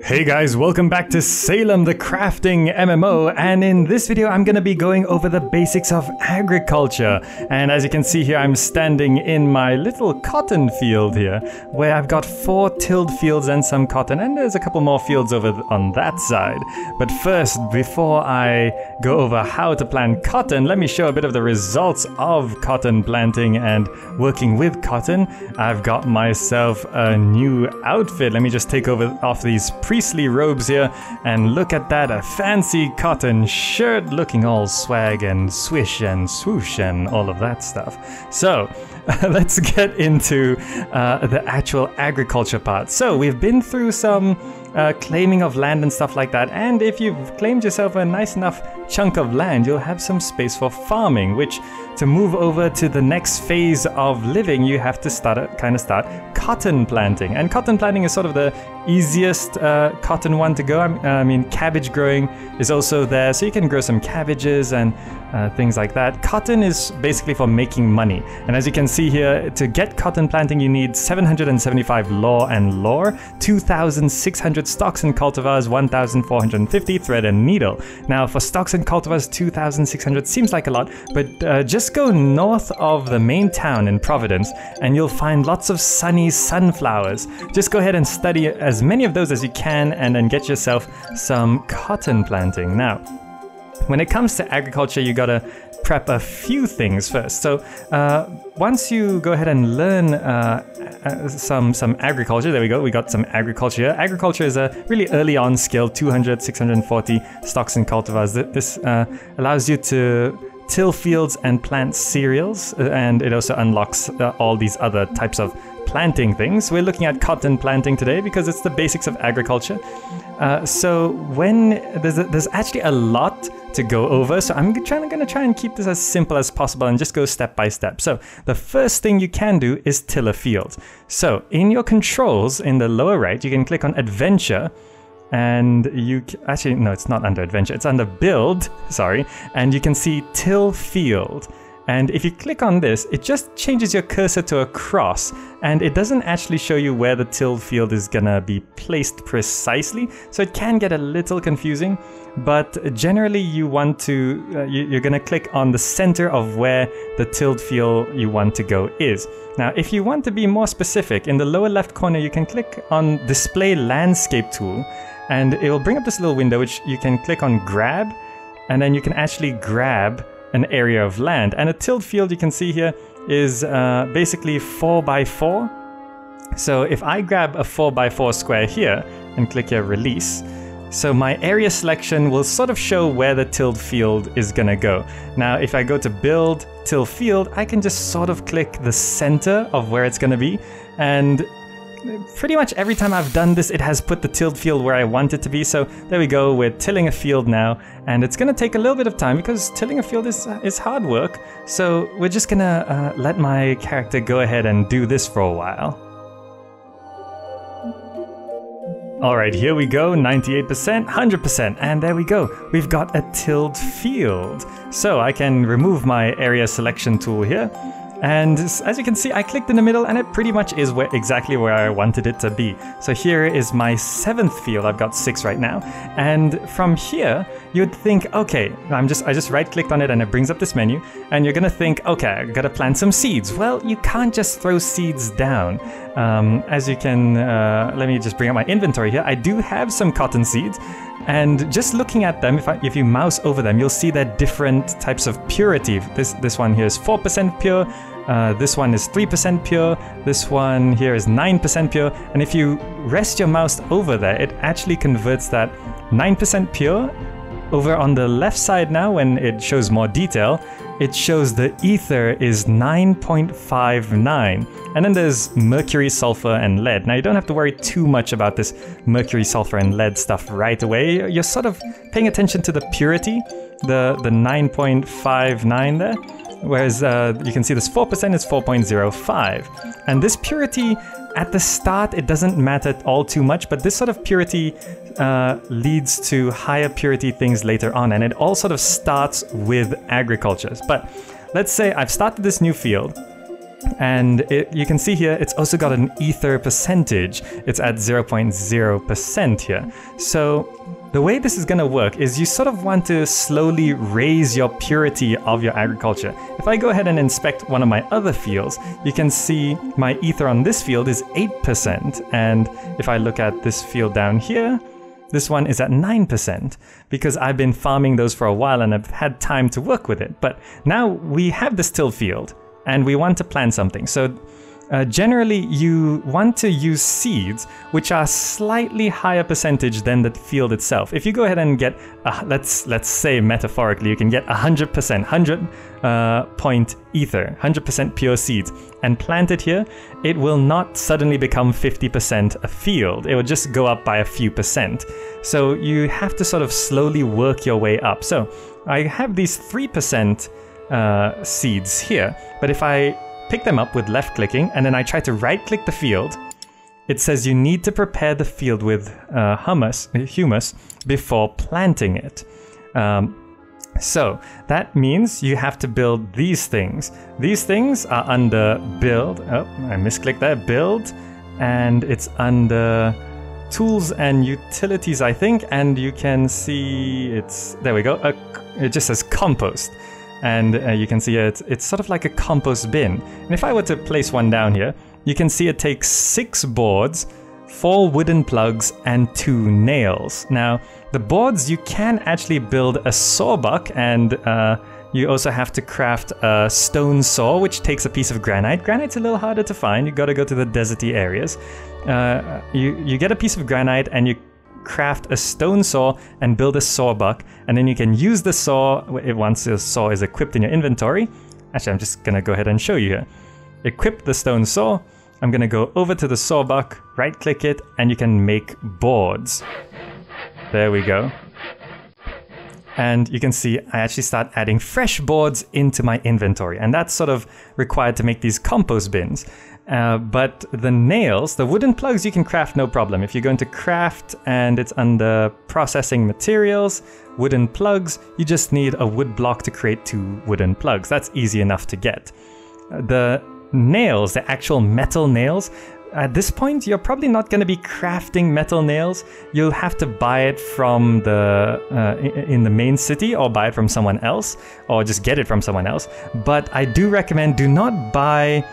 Hey guys, welcome back to Salem the Crafting MMO, and in this video I'm gonna be going over the basics of agriculture. And as you can see here, I'm standing in my little cotton field here, where I've got 4 tilled fields and some cotton, and there's a couple more fields over on that side. But first, before I go over how to plant cotton, let me show a bit of the results of cotton planting and working with cotton. I've got myself a new outfit. Let me just take off these priestly robes here, and look at that, a fancy cotton shirt looking all swag and swish and swoosh and all of that stuff. So let's get into the actual agriculture part. So we've been through some claiming of land and stuff like that, and if you've claimed yourself a nice enough chunk of land, you'll have some space for farming, which to move over to the next phase of living, you have to start cotton planting. And cotton planting is sort of the easiest cotton one to go. I mean, cabbage growing is also there, so you can grow some cabbages and things like that. Cotton is basically for making money, and as you can see here, to get cotton planting you need 775 law and lore, 2,600 stocks and cultivars, 1,450 thread and needle. Now for stocks and cultivars, 2,600 seems like a lot, but just go north of the main town in Providence and you'll find lots of sunny sunflowers. Just go ahead and study as many of those as you can, and then get yourself some cotton planting. Now, when it comes to agriculture, you gotta prep a few things first. So once you go ahead and learn some agriculture, there we go, we got some agriculture here. Agriculture is a really early on skill, 200, 640 stocks and cultivars. This allows you to till fields and plant cereals, and it also unlocks all these other types of planting things. We're looking at cotton planting today because it's the basics of agriculture. So when there's actually a lot to go over, so I'm gonna try and keep this as simple as possible and just go step by step. So the first thing you can do is till a field. So in your controls in the lower right, you can click on Adventure, and actually no, it's not under Adventure, it's under Build, sorry, and you can see Till Field. And if you click on this, it just changes your cursor to a cross, and it doesn't actually show you where the tilled field is gonna be placed precisely, so it can get a little confusing. But generally you want to, you're gonna click on the center of where the tilled field you want to go is. Now if you want to be more specific, in the lower left corner you can click on Display Landscape tool, and it will bring up this little window which you can click on Grab, and then you can actually grab an area of land. And a tilled field, you can see here, is basically 4x4. So if I grab a 4x4 square here and click here, Release, so my area selection will sort of show where the tilled field is gonna go. Now if I go to Build, Till Field, I can just sort of click the center of where it's gonna be, and pretty much every time I've done this, it has put the tilled field where I want it to be. So there we go, we're tilling a field now, and it's gonna take a little bit of time because tilling a field is hard work. So we're just gonna let my character go ahead and do this for a while. Alright, here we go, 98%, 100%, and there we go. We've got a tilled field. So I can remove my area selection tool here. And as you can see, I clicked in the middle and it pretty much is exactly where I wanted it to be. So here is my 7th field. I've got 6 right now. And from here, you'd think, okay, I just right clicked on it and it brings up this menu. And you're gonna think, okay, I gotta plant some seeds. Well, you can't just throw seeds down. As you can, let me just bring up my inventory here. I do have some cotton seeds. And just looking at them, if you mouse over them, you'll see they're different types of purity. This one here is 4% pure, this one is 3% pure, this one here is 9% pure, and if you rest your mouse over there, it actually converts that 9% pure. Over on the left side now, when it shows more detail, it shows the ether is 9.59. And then there's mercury, sulfur, and lead. Now you don't have to worry too much about this mercury, sulfur, and lead stuff right away. You're sort of paying attention to the purity, the 9.59 there. Whereas you can see this 4% is 4.05. And this purity, at the start, it doesn't matter all too much, but this sort of purity leads to higher purity things later on, and it all sort of starts with agriculture. But let's say I've started this new field, And you can see here, it's also got an ether percentage. It's at 0.0% here. So the way this is going to work is you sort of want to slowly raise your purity of your agriculture. If I go ahead and inspect one of my other fields, you can see my ether on this field is 8%. And if I look at this field down here, this one is at 9% because I've been farming those for a while and I've had time to work with it. But now we have this till field and we want to plant something. So generally you want to use seeds which are slightly higher percentage than the field itself. If you go ahead and get, let's say metaphorically, you can get 100%, 100 point ether, 100% pure seeds, and plant it here, it will not suddenly become 50% a field. It will just go up by a few percent. So you have to sort of slowly work your way up. So I have these 3% seeds here, but if I pick them up with left clicking and then I try to right click the field, it says you need to prepare the field with humus before planting it. So that means you have to build these things. These things are under build. Oh, I misclicked there. Build, and it's under tools and utilities, I think. And you can see it's, there we go. It just says compost. And you can see it's sort of like a compost bin. And if I were to place one down here, you can see it takes 6 boards, 4 wooden plugs, and 2 nails. Now, the boards, you can actually build a sawbuck, and you also have to craft a stone saw, which takes a piece of granite. Granite's a little harder to find. You gotta go to the deserty areas. You get a piece of granite and you craft a stone saw and build a sawbuck, and then you can use the saw once the saw is equipped in your inventory. Actually, I'm just gonna go ahead and show you here. Equip the stone saw. I'm gonna go over to the sawbuck, right click it, and you can make boards. There we go. And you can see I actually start adding fresh boards into my inventory, and that's sort of required to make these compost bins. But the nails, the wooden plugs, you can craft no problem. If you're going to craft and it's under processing materials, wooden plugs, you just need a wood block to create 2 wooden plugs. That's easy enough to get. The nails, the actual metal nails, at this point, you're probably not going to be crafting metal nails. You'll have to buy it from in the main city, or buy it from someone else, or just get it from someone else. But I do recommend do not buy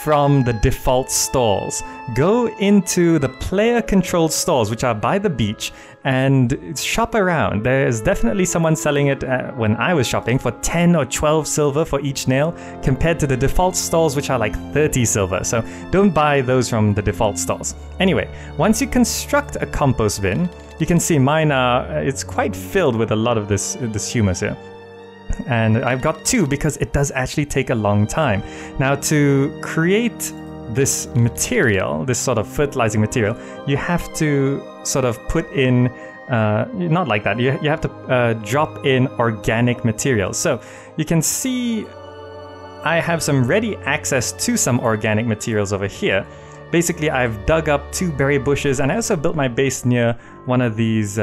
from the default stalls. Go into the player-controlled stalls, which are by the beach, and shop around. There's definitely someone selling it when I was shopping for 10 or 12 silver for each nail, compared to the default stalls, which are like 30 silver. So don't buy those from the default stalls. Anyway, once you construct a compost bin, you can see mine it's quite filled with a lot of this humus here. And I've got 2 because it does actually take a long time. Now, to create this material, this sort of fertilizing material, you have to sort of put in, not like that, you have to drop in organic materials. So you can see I have some ready access to some organic materials over here. Basically, I've dug up 2 berry bushes, and I also built my base near one of these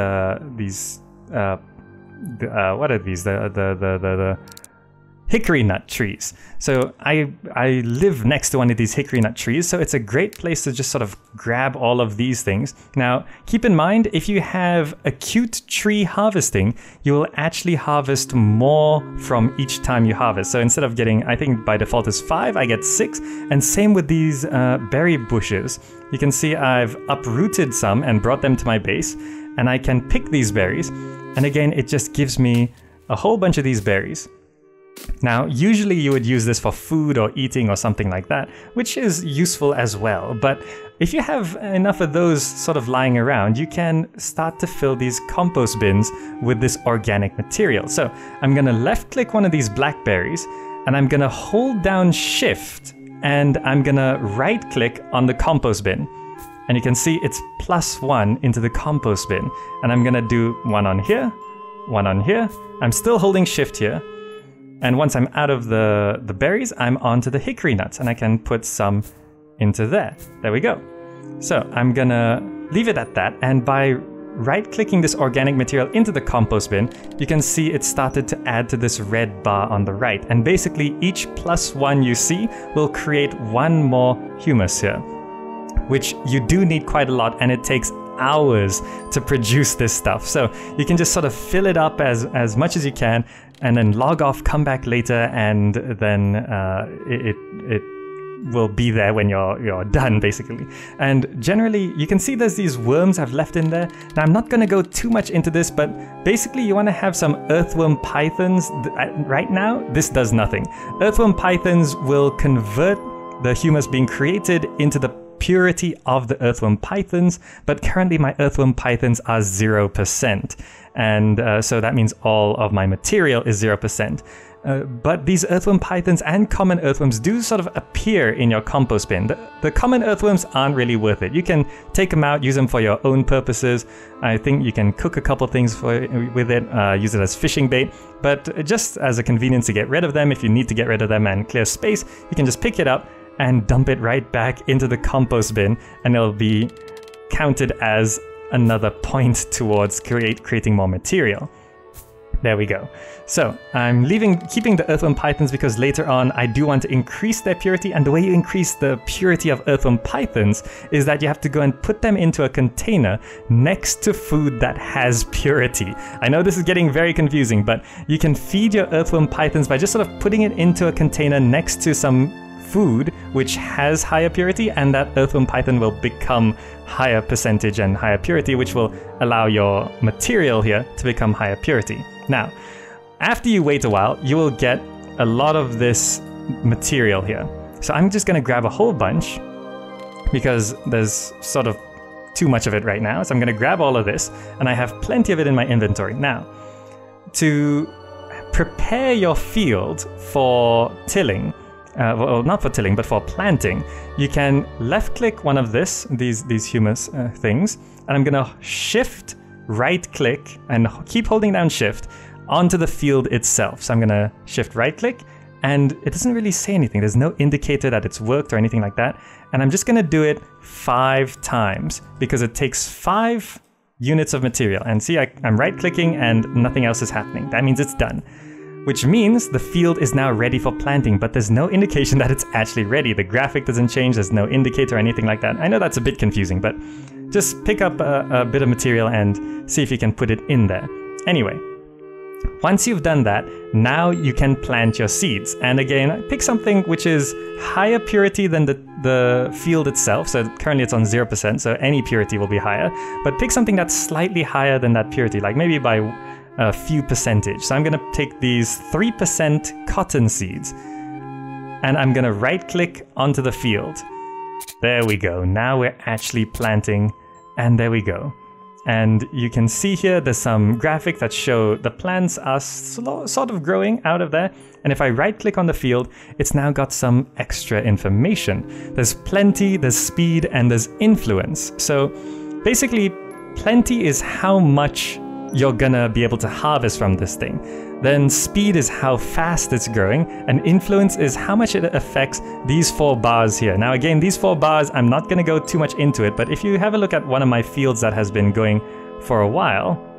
what are these? The hickory nut trees. So I live next to one of these hickory nut trees, so it's a great place to just sort of grab all of these things. Now, keep in mind, if you have acute tree harvesting, you will actually harvest more from each time you harvest. So instead of getting, I think by default is 5, I get 6. And same with these berry bushes. You can see I've uprooted some and brought them to my base, and I can pick these berries. And again, it just gives me a whole bunch of these berries. Now, usually you would use this for food or eating or something like that, which is useful as well. But if you have enough of those sort of lying around, you can start to fill these compost bins with this organic material. So I'm going to left click one of these blackberries, and I'm going to hold down Shift, and I'm going to right click on the compost bin. And you can see it's +1 into the compost bin. And I'm gonna do one on here, one on here. I'm still holding Shift here. And once I'm out of the berries, I'm onto the hickory nuts, and I can put some into there. There we go. So I'm gonna leave it at that. And by right-clicking this organic material into the compost bin, you can see it started to add to this red bar on the right. And basically each +1 you see will create one more humus here, which you do need quite a lot, and it takes hours to produce this stuff. So you can just sort of fill it up as much as you can, and then log off, come back later, and then it will be there when you're done, basically. And generally, you can see there's these worms I've left in there. Now, I'm not going to go too much into this, but basically you want to have some earthworm pythons. Right now, this does nothing. Earthworm pythons will convert the humus being created into the purity of the earthworm pythons, but currently my earthworm pythons are 0%. And so that means all of my material is 0%. But these earthworm pythons and common earthworms do sort of appear in your compost bin. The common earthworms aren't really worth it. You can take them out, use them for your own purposes. I think you can cook a couple things with it, use it as fishing bait. But just as a convenience to get rid of them, if you need to get rid of them and clear space, you can just pick it up and dump it right back into the compost bin, and it'll be counted as another point towards creating more material. There we go. So I'm keeping the earthworm pythons because later on I do want to increase their purity, and the way you increase the purity of earthworm pythons is that you have to go and put them into a container next to food that has purity. I know this is getting very confusing, but you can feed your earthworm pythons by just sort of putting it into a container next to some food which has higher purity, and that earthworm python will become higher percentage and higher purity, which will allow your material here to become higher purity. Now, after you wait a while, you will get a lot of this material here. So I'm just going to grab a whole bunch because there's sort of too much of it right now. So I'm going to grab all of this, and I have plenty of it in my inventory. Now, to prepare your field for tilling, well, not for tilling, but for planting, you can left-click one of these humus things, and I'm going to shift right-click and keep holding down shift onto the field itself. So I'm going to shift right-click, and it doesn't really say anything. There's no indicator that it's worked or anything like that. And I'm just going to do it 5 times because it takes 5 units of material. And see, I'm right-clicking and nothing else is happening. That means it's done. Which means the field is now ready for planting, but there's no indication that it's actually ready. The graphic doesn't change, there's no indicator or anything like that. I know that's a bit confusing, but just pick up a bit of material and see if you can put it in there. Anyway, once you've done that, now you can plant your seeds. And again, pick something which is higher purity than the field itself. So currently it's on 0%, so any purity will be higher. But pick something that's slightly higher than that purity, like maybe by a few percentage. So I'm going to take these 3% cotton seeds, and I'm going to right-click onto the field. There we go. Now we're actually planting, and there we go. And you can see here there's some graphics that show the plants are sort of growing out of there. And if I right-click on the field, it's now got some extra information. There's plenty, there's speed, and there's influence. So basically, plenty is how much you're gonna be able to harvest from this thing. Then speed is how fast it's growing, and influence is how much it affects these 4 bars here. Now again, these 4 bars, I'm not gonna go too much into it, but if you have a look at one of my fields that has been going for a while,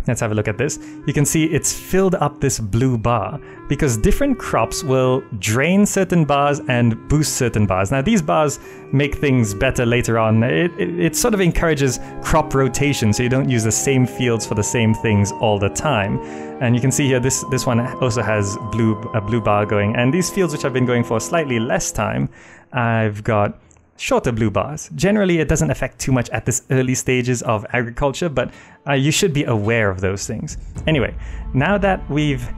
let's have a look at this. You can see it's filled up this blue bar because different crops will drain certain bars and boost certain bars. Now these bars make things better later on. It sort of encourages crop rotation, so you don't use the same fields for the same things all the time. And you can see here this one also has a blue bar going, and these fields which I've been going for slightly less time, I've got shorter blue bars. Generally, it doesn't affect too much at this early stages of agriculture, but you should be aware of those things. Anyway, now that we've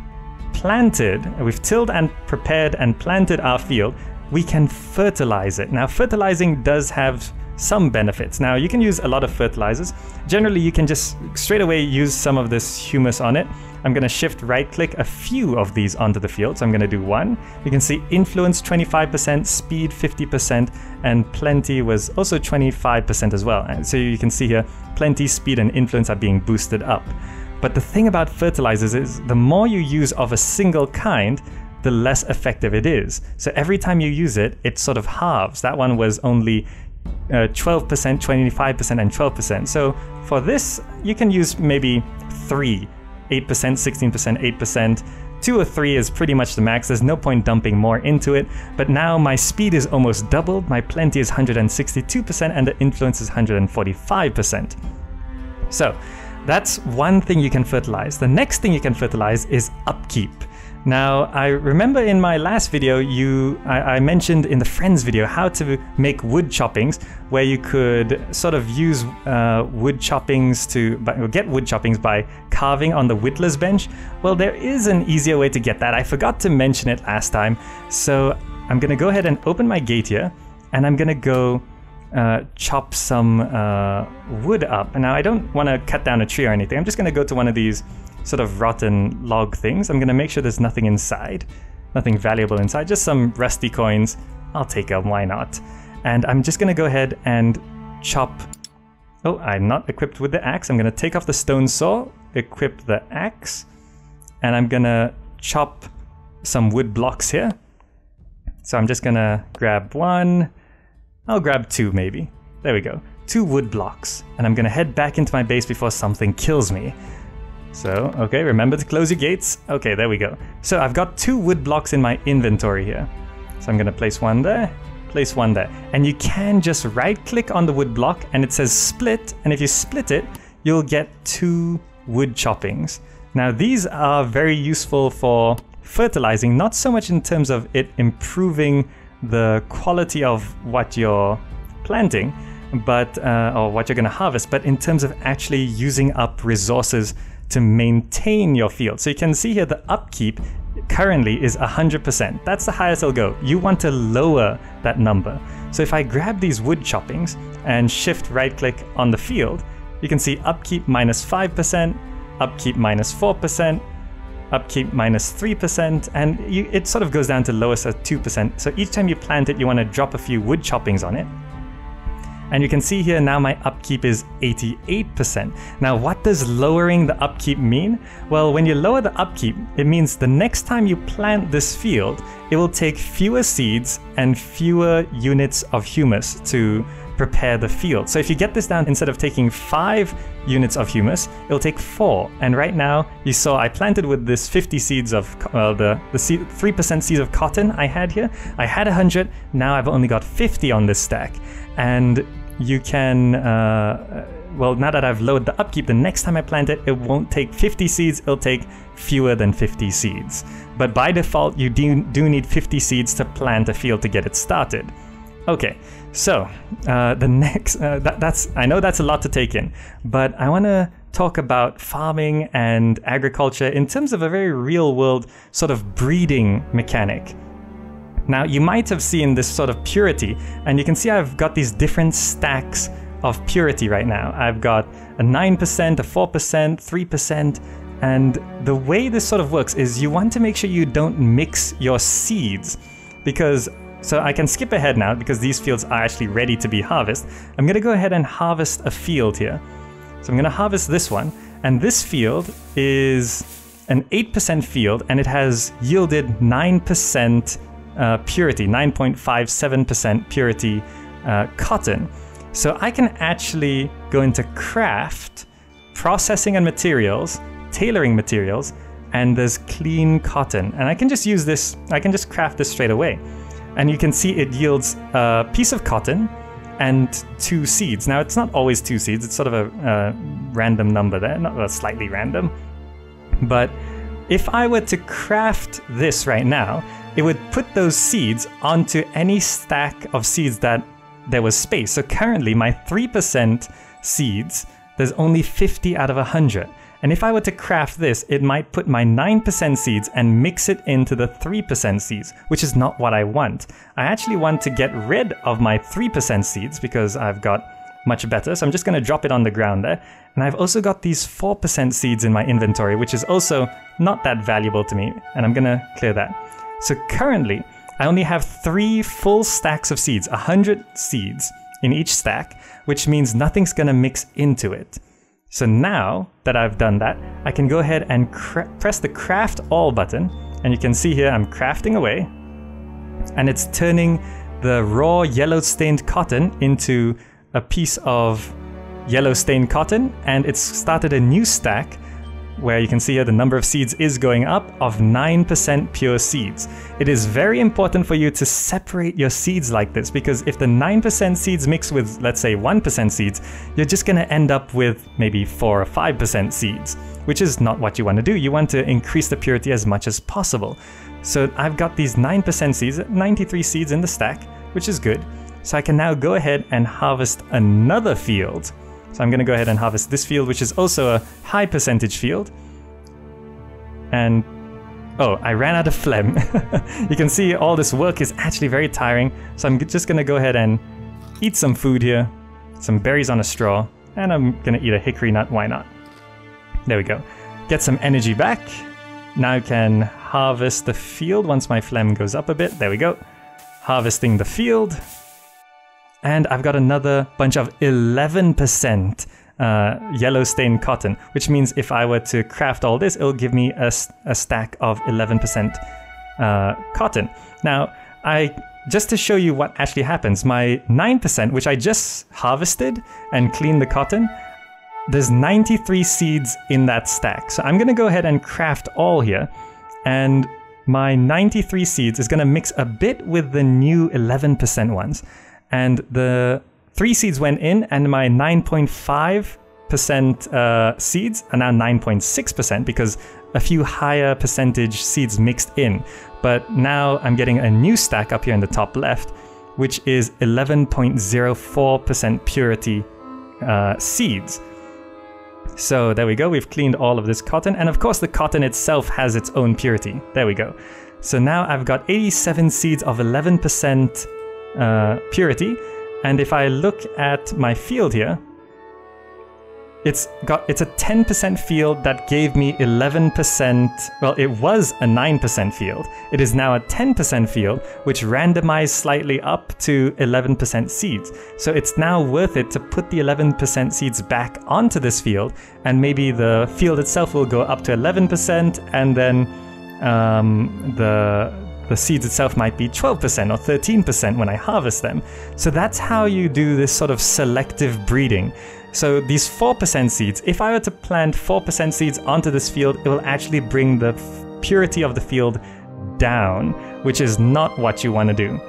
tilled and prepared and planted our field, we can fertilize it. Now, fertilizing does have some benefits. Now, you can use a lot of fertilizers. Generally, you can just straight away use some of this humus on it. I'm going to shift right-click a few of these onto the field. So I'm going to do 1. You can see influence 25%, speed 50%, and plenty was also 25% as well. And so you can see here, plenty, speed, and influence are being boosted up. But the thing about fertilizers is the more you use of a single kind, the less effective it is. So every time you use it, it sort of halves. That one was only 12%, 25%, and 12%. So for this, you can use maybe 3, 8%, 16%, 8%. 2 or 3 is pretty much the max. There's no point dumping more into it. But now my speed is almost doubled. My plenty is 162% and the influence is 145%. So that's one thing you can fertilize. The next thing you can fertilize is upkeep. Now, I remember in my last video, I mentioned in the friends video how to make wood choppings, where you could sort of use wood choppings get wood choppings by carving on the whittler's bench. Well, there is an easier way to get that. I forgot to mention it last time. So I'm gonna go ahead and open my gate here, and I'm gonna go chop some wood up. And now I don't want to cut down a tree or anything. I'm just gonna go to one of these sort of rotten log things. I'm gonna make sure there's nothing inside, nothing valuable inside, just some rusty coins. I'll take them, why not? And I'm just gonna go ahead and chop. Oh, I'm not equipped with the axe. I'm gonna take off the stone saw, equip the axe, and I'm gonna chop some wood blocks here. So I'm just gonna grab 1, I'll grab 2 maybe. There we go, 2 wood blocks. And I'm gonna head back into my base before something kills me. So, okay, remember to close your gates. Okay, there we go. So I've got 2 wood blocks in my inventory here. So I'm gonna place 1 there, place 1 there. And you can just right click on the wood block and it says split. And if you split it, you'll get 2 wood choppings. Now these are very useful for fertilizing, not so much in terms of it improving the quality of what you're planting, but or what you're gonna harvest, but in terms of actually using up resources to maintain your field. So you can see here the upkeep currently is 100%. That's the highest it'll go. You want to lower that number. So if I grab these wood choppings and shift right click on the field, you can see upkeep -5%, upkeep -4%, upkeep -3%, and it sort of goes down to lowest at 2%. So each time you plant it, you want to drop a few wood choppings on it. And you can see here now my upkeep is 88%. Now what does lowering the upkeep mean? Well, when you lower the upkeep, it means the next time you plant this field, it will take fewer seeds and fewer units of humus to prepare the field. So if you get this down, instead of taking 5 units of humus, it'll take 4. And right now, you saw I planted with this 50 seeds of, the 3% seeds of cotton I had here. I had 100, now I've only got 50 on this stack. And you can, well, now that I've lowered the upkeep, the next time I plant it, it won't take 50 seeds, it'll take fewer than 50 seeds. But by default, you do need 50 seeds to plant a field to get it started. Okay, so the next, I know that's a lot to take in, but I want to talk about farming and agriculture in terms of a very real world sort of breeding mechanic. Now, you might have seen this sort of purity, and you can see I've got these different stacks of purity right now. I've got a 9%, a 4%, 3%, and the way this sort of works is you want to make sure you don't mix your seeds, because, so I can skip ahead now because these fields are actually ready to be harvested. I'm going to go ahead and harvest a field here. So I'm going to harvest this one, and this field is an 8% field, and it has yielded 9% purity, 9.57% purity cotton. So I can actually go into craft, processing and materials, tailoring materials, and there's clean cotton. And I can just use this, I can just craft this straight away. And you can see it yields a piece of cotton and 2 seeds. Now it's not always 2 seeds, it's sort of a random number there, not slightly random. But if I were to craft this right now, it would put those seeds onto any stack of seeds that there was space. So currently my 3% seeds, there's only 50 out of 100. And if I were to craft this, it might put my 9% seeds and mix it into the 3% seeds, which is not what I want. I actually want to get rid of my 3% seeds because I've got much better. So I'm just going to drop it on the ground there. And I've also got these 4% seeds in my inventory, which is also not that valuable to me. And I'm going to clear that. So currently, I only have 3 full stacks of seeds, 100 seeds in each stack, which means nothing's going to mix into it. So now that I've done that, I can go ahead and press the craft all button, and you can see here I'm crafting away, and it's turning the raw yellow stained cotton into a piece of yellow stained cotton, and it's started a new stack where you can see here the number of seeds is going up of 9% pure seeds. It is very important for you to separate your seeds like this, because if the 9% seeds mix with, let's say, 1% seeds, you're just going to end up with maybe 4 or 5% seeds, which is not what you want to do. You want to increase the purity as much as possible. So I've got these 9% seeds, 93 seeds in the stack, which is good. So I can now go ahead and harvest another field. So I'm going to go ahead and harvest this field, which is also a high percentage field. And, oh, I ran out of phlegm. You can see all this work is actually very tiring. So I'm just going to go ahead and eat some food here, some berries on a straw, and I'm going to eat a hickory nut, why not? There we go. Get some energy back. Now I can harvest the field once my phlegm goes up a bit. There we go. Harvesting the field. And I've got another bunch of 11% yellow stained cotton, which means if I were to craft all this, it'll give me a stack of 11% cotton. Now, just to show you what actually happens, my 9%, which I just harvested and cleaned the cotton, there's 93 seeds in that stack. So I'm going to go ahead and craft all here, and my 93 seeds is going to mix a bit with the new 11% ones. And the 3 seeds went in, and my 9.5% seeds are now 9.6% because a few higher percentage seeds mixed in. But now I'm getting a new stack up here in the top left, which is 11.04% purity seeds. So there we go, we've cleaned all of this cotton, and of course the cotton itself has its own purity. There we go. So now I've got 87 seeds of 11% purity, and if I look at my field here, it's a 10% field that gave me 11%, well, it was a 9% field. It is now a 10% field, which randomized slightly up to 11% seeds. So it's now worth it to put the 11% seeds back onto this field, and maybe the field itself will go up to 11%, and then the seeds itself might be 12% or 13% when I harvest them. So that's how you do this sort of selective breeding. So these 4% seeds, if I were to plant 4% seeds onto this field, it will actually bring the purity of the field down, which is not what you want to do.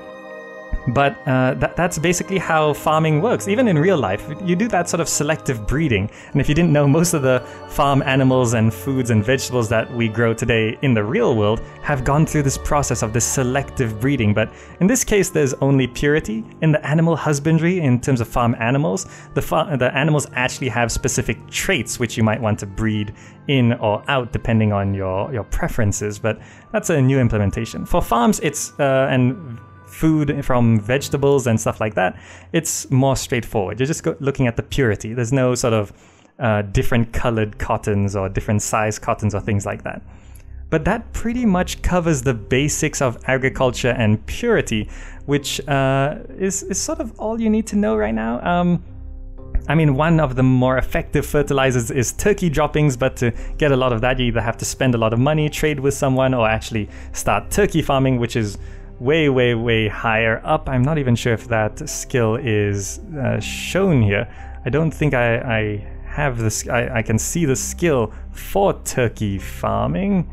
But that's basically how farming works. Even in real life, you do that sort of selective breeding. And if you didn't know, most of the farm animals and foods and vegetables that we grow today in the real world have gone through this process of this selective breeding. But in this case, there's only purity. In the animal husbandry, in terms of farm animals, the animals actually have specific traits which you might want to breed in or out depending on your preferences. But that's a new implementation. For farms, it's and food from vegetables and stuff like that, it's more straightforward. You're just looking at the purity. There's no sort of different colored cottons or different size cottons or things like that. But that pretty much covers the basics of agriculture and purity, which is sort of all you need to know right now. I mean, one of the more effective fertilizers is turkey droppings, but to get a lot of that, you either have to spend a lot of money, trade with someone, or actually start turkey farming, which is way higher up. I'm not even sure if that skill is shown here. I don't think I have this. I can see the skill for turkey farming.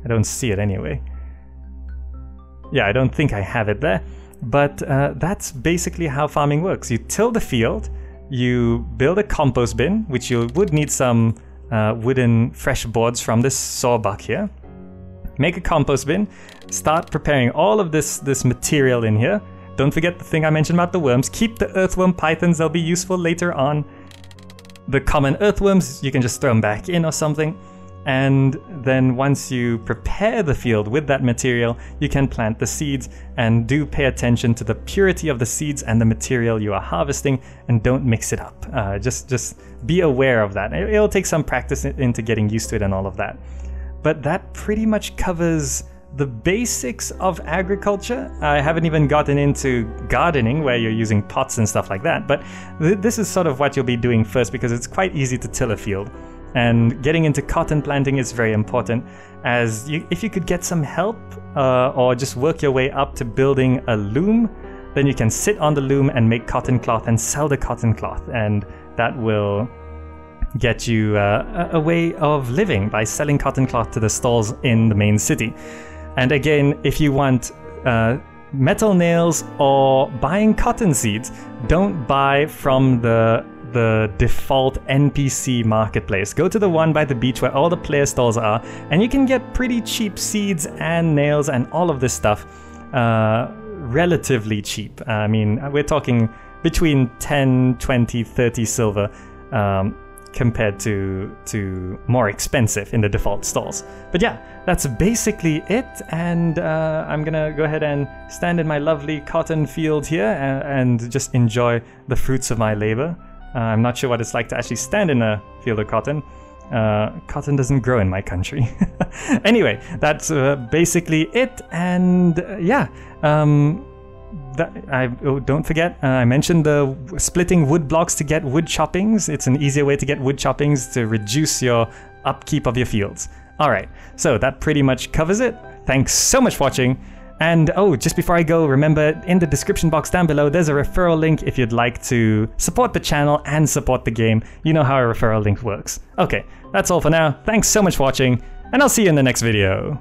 I don't see it anyway. Yeah, I don't think I have it there. But that's basically how farming works. You till the field, you build a compost bin, which you would need some wooden fresh boards from this sawbuck here. Make a compost bin, start preparing all of this material in here. Don't forget the thing I mentioned about the worms. Keep the earthworm pythons, they'll be useful later on. The common earthworms, you can just throw them back in or something. And then once you prepare the field with that material, you can plant the seeds, and do pay attention to the purity of the seeds and the material you are harvesting, and don't mix it up. Just be aware of that. It'll take some practice into getting used to it and all of that. But that pretty much covers the basics of agriculture. I haven't even gotten into gardening, where you're using pots and stuff like that, but this is sort of what you'll be doing first, because it's quite easy to till a field. And getting into cotton planting is very important, as if you could get some help or just work your way up to building a loom, then you can sit on the loom and make cotton cloth and sell the cotton cloth, and that will get you a way of living by selling cotton cloth to the stalls in the main city. And again, if you want metal nails or buying cotton seeds, don't buy from the default NPC marketplace. Go to the one by the beach where all the player stalls are, and you can get pretty cheap seeds and nails and all of this stuff relatively cheap. I mean, we're talking between 10, 20, 30 silver compared to more expensive in the default stalls. But yeah, that's basically it, and I'm gonna go ahead and stand in my lovely cotton field here and just enjoy the fruits of my labor. I'm not sure what it's like to actually stand in a field of cotton. Cotton doesn't grow in my country. Anyway, that's basically it, and yeah. Don't forget, I mentioned the splitting wood blocks to get wood choppings. It's an easier way to get wood choppings to reduce your upkeep of your fields. Alright, so that pretty much covers it. Thanks so much for watching. And oh, just before I go, remember in the description box down below, there's a referral link if you'd like to support the channel and support the game. You know how a referral link works. Okay, that's all for now. Thanks so much for watching, and I'll see you in the next video.